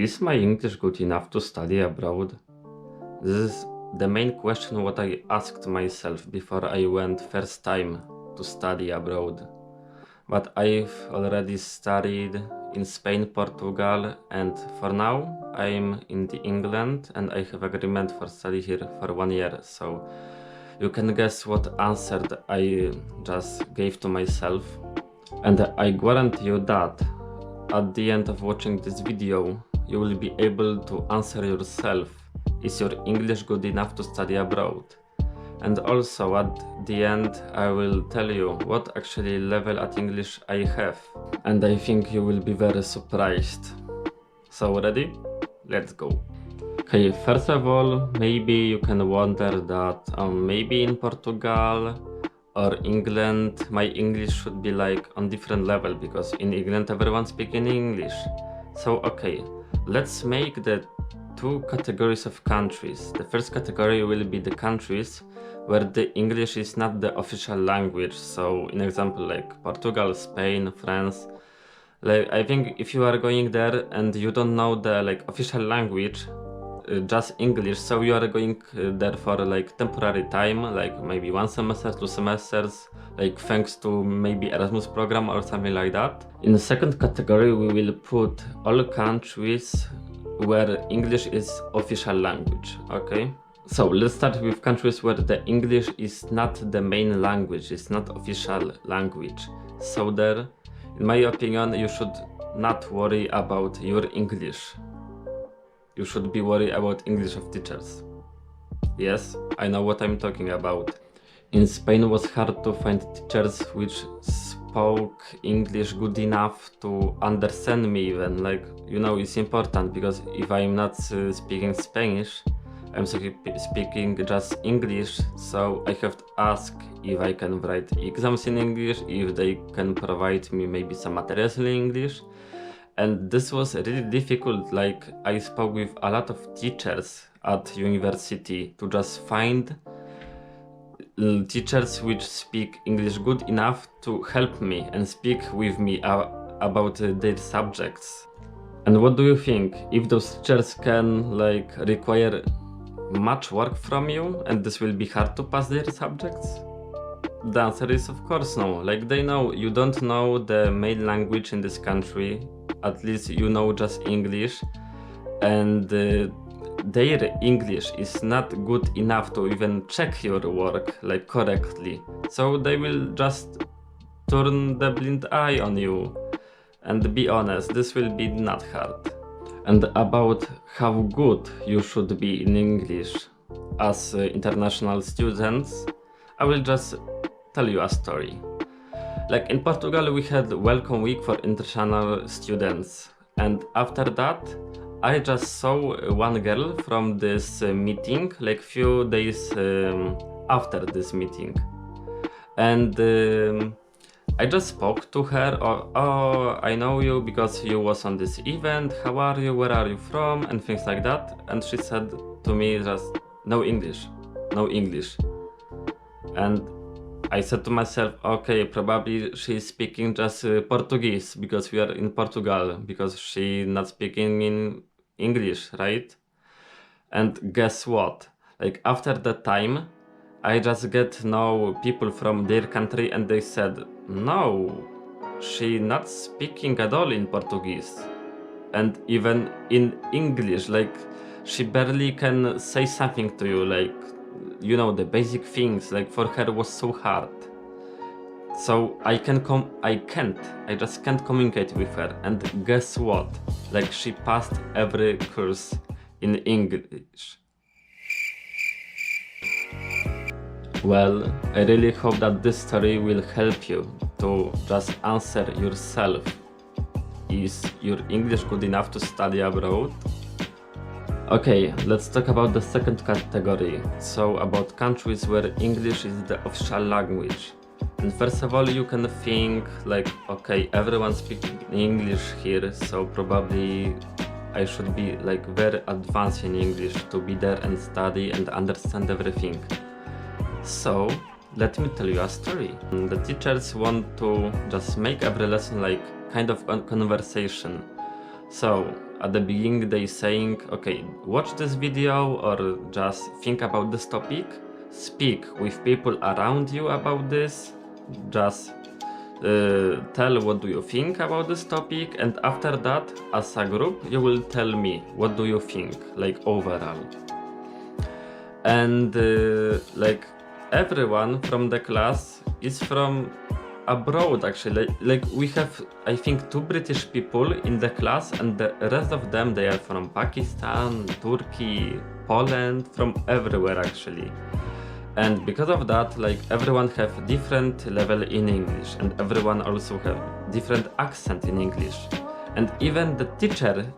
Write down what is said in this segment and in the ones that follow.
Is my English good enough to study abroad? This is the main question what I asked myself before I went first time to study abroad. But I've already studied in Spain, Portugal, and for now I'm in the England and I have agreement for study here for 1 year. So you can guess what answer I just gave to myself. And I guarantee you that at the end of watching this video, you will be able to answer yourself, is your English good enough to study abroad? And also at the end, I will tell you what actually level at English I have. And I think you will be very surprised. So ready? Let's go. Okay, first of all, maybe you can wonder that maybe in Portugal or England, my English should be like on different level because in England everyone speaking English. So okay, let's make the two categories of countries. The first category will be the countries where the English is not the official language. So in example like Portugal, Spain, France. Like I think if you are going there and you don't know the like official language, just English, so you are going there for like temporary time, like maybe 1 semester, 2 semesters, like thanks to maybe Erasmus program or something like that. In the second category we will put all countries where English is official language, okay? So let's start with countries where the English is not the main language, it's not official language. So there, in my opinion, you should not worry about your English. You should be worried about English of teachers. Yes, I know what I'm talking about. In Spain it was hard to find teachers which spoke English good enough to understand me even. Like, you know, it's important because if I'm not speaking Spanish, I'm speaking just English, so I have to ask if I can write exams in English, if they can provide me maybe some materials in English. And this was really difficult. Like I spoke with a lot of teachers at university to just find teachers which speak English good enough to help me and speak with me about their subjects. And what do you think? If those teachers can like require much work from you and this will be hard to pass their subjects? The answer is of course no. Like they know you don't know the main language in this country. At least you know just English, and their English is not good enough to even check your work like correctly. So they will just turn the blind eye on you. And be honest, this will be not hard. And about how good you should be in English as international students, I will just tell you a story. Like in Portugal we had welcome week for international students, and after that I just saw one girl from this meeting like few days after this meeting, and I just spoke to her. Oh, I know you because you was on this event, how are you, where are you from, and things like that. And she said to me just no English, no English. And I said to myself, okay, probably she's speaking just Portuguese because we are in Portugal, because she not speaking in English, right? And guess what? Like after that time, I just get to know people from their country and they said, no, she not speaking at all in Portuguese. And even in English, like she barely can say something to you, like, you know, the basic things, like for her was so hard. So I just can't communicate with her. And guess what? Like she passed every course in English. Well, I really hope that this story will help you to just answer yourself. Is your English good enough to study abroad? Okay, let's talk about the second category, so about countries where English is the official language. And first of all, you can think like, okay, everyone speaks English here, so probably I should be like very advanced in English to be there and study and understand everything. So, let me tell you a story. The teachers want to just make every lesson like kind of a conversation. So at the beginning they saying, okay, watch this video or just think about this topic, speak with people around you about this, just tell what do you think about this topic, and after that as a group you will tell me what do you think, like overall. And like everyone from the class is from abroad actually, like we have I think 2 British people in the class, and the rest of them they are from Pakistan, Turkey, Poland, from everywhere actually. And because of that, like everyone have different level in English, and everyone also have different accent in English. And even the teacher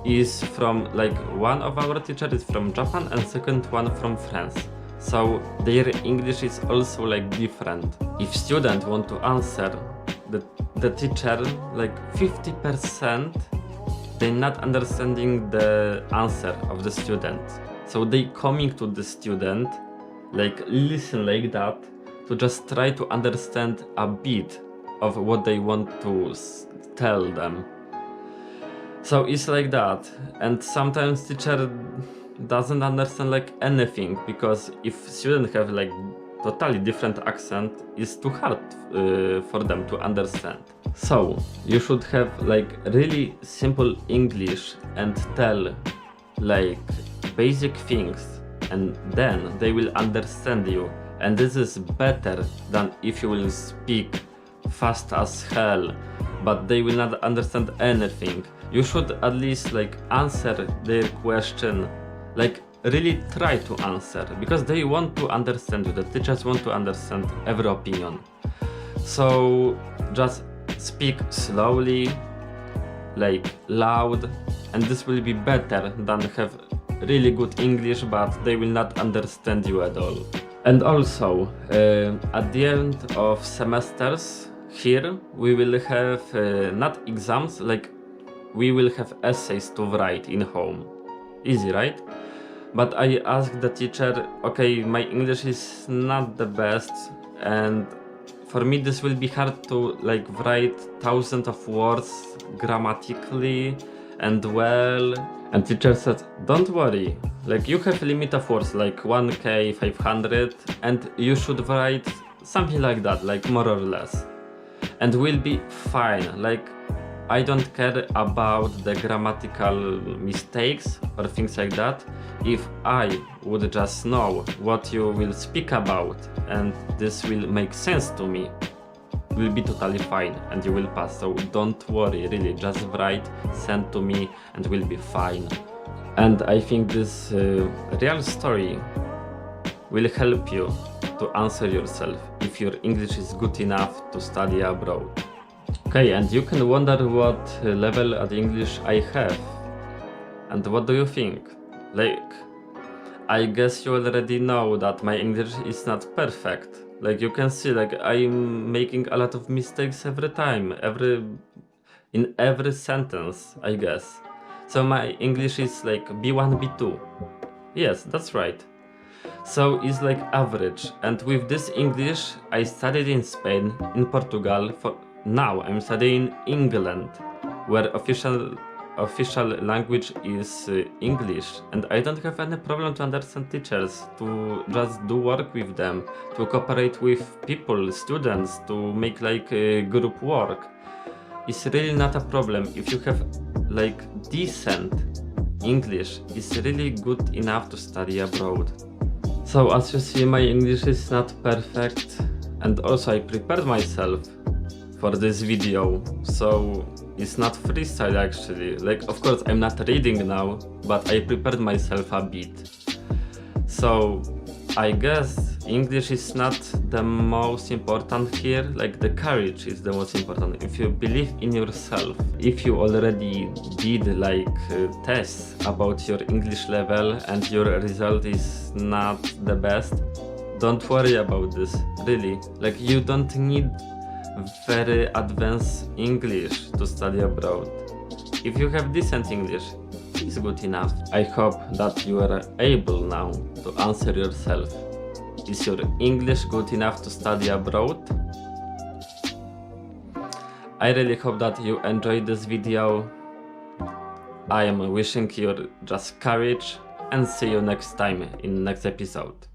is from, like one of our teachers is from Japan and second one from France. So their English is also like different. If student want to answer the teacher, like 50% they not understanding the answer of the student. So they coming to the student, like listen like that, to just try to understand a bit of what they want to tell them. So it's like that, and sometimes teacher doesn't understand like anything, because if students have like totally different accent, it's too hard for them to understand. So you should have like really simple English and tell like basic things, and then they will understand you. And this is better than if you will speak fast as hell, but they will not understand anything. You should at least like answer their question, like really try to answer, because they want to understand you. The teachers want to understand every opinion. So just speak slowly, like loud, and this will be better than have really good English but they will not understand you at all. And also at the end of semesters here we will have not exams, like we will have essays to write in home. Easy, right? But I asked the teacher, okay, my English is not the best, and for me this will be hard to like write thousands of words grammatically and well. And teacher said, don't worry, like you have a limit of words like 1k 500, and you should write something like that, like more or less, and we'll be fine. Like I don't care about the grammatical mistakes or things like that. If I would just know what you will speak about and this will make sense to me, will be totally fine and you will pass. So don't worry, really, just write, send to me and we'll be fine. And I think this real story will help you to answer yourself if your English is good enough to study abroad. Okay, and you can wonder what level at English I have. And what do you think? Like, I guess you already know that my English is not perfect. Like you can see, like I'm making a lot of mistakes every time, in every sentence, I guess. So my English is like B1, B2. Yes, that's right. So it's like average. And with this English, I studied in Spain, in Portugal. Now I'm studying in England, where official language is English, and I don't have any problem to understand teachers, to just do work with them, to cooperate with people, students, to make like group work. It's really not a problem if you have like decent English. It's really good enough to study abroad. So as you see, my English is not perfect, and also I prepared myself for this video, so it's not freestyle actually. Like of course I'm not reading now, but I prepared myself a bit. So I guess English is not the most important here, like the courage is the most important. If you believe in yourself, if you already did like tests about your English level and your result is not the best, don't worry about this, really. Like you don't need very advanced English to study abroad. If you have decent English, it's good enough. I hope that you are able now to answer yourself. Is your English good enough to study abroad? I really hope that you enjoyed this video. I am wishing you just courage and see you next time in next episode.